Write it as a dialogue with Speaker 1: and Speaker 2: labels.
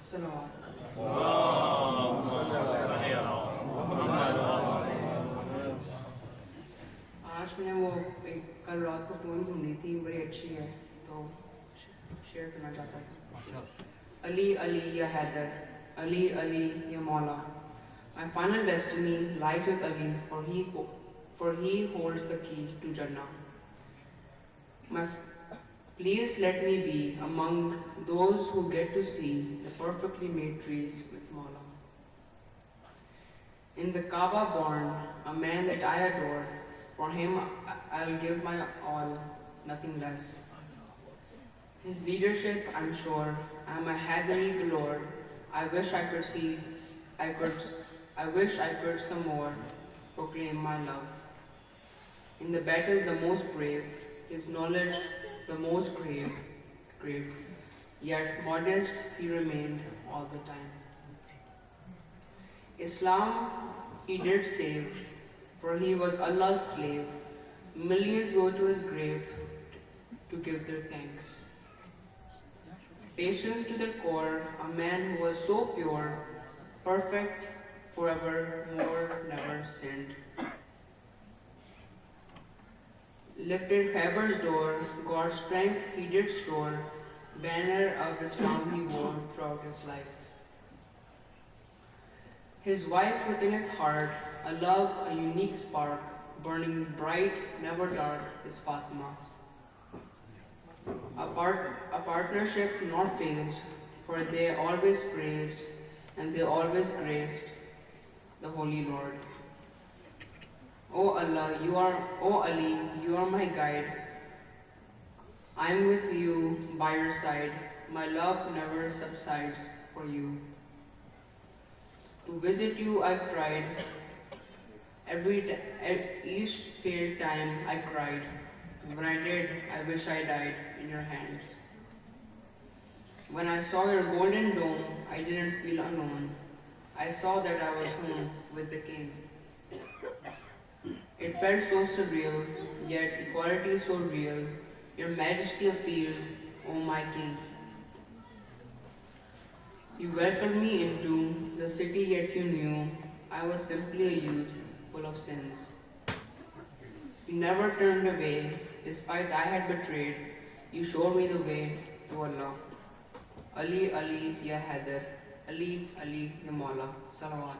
Speaker 1: सलावत। आज मैंने वो एक कल रात को पोएम ढूंढी थी, बड़ी अच्छी है तो शेयर करना चाहता था। अली अली या हैदर, अली अली या मौला, my final destiny lies with Ali, for he holds the key to Jannah. Please let me be among those who get to see the perfectly made trees with Mawla. In the Kaaba born, a man that I adore, for him I'll give my all, nothing less. His leadership, I'm sure, I'm a Hadari galore. I wish I could some more proclaim my love. In the battle the most brave, his knowledge the most grave, yet modest he remained all the time. Islam he did save, for he was Allah's slave. Millions go to his grave to give their thanks. Patience to the core, a man who was so pure, perfect, forevermore, never sinned. Lifted Khaybar's door, God's strength he did store, banner of Islam he wore throughout his life. His wife within his heart, a love, a unique spark, burning bright, never dark, is Fatima. A partnership not phased, for they always praised and they always graced the Holy Lord. O Allah, O Ali, you are my guide. I am with you by your side. My love never subsides for you. To visit you I've tried. Each failed time I cried. When I did, I wish I died in your hands. When I saw your golden dome, I didn't feel alone. I saw that I was home with the king. It felt so surreal, yet equality so real. Your majesty appealed, O my king. You welcomed me into the city, yet you knew I was simply a youth full of sins. You never turned away, despite I had betrayed. You showed me the way to Allah. Ali, Ali, ya Haider. Ali, Ali, ya Mawla. Salawat.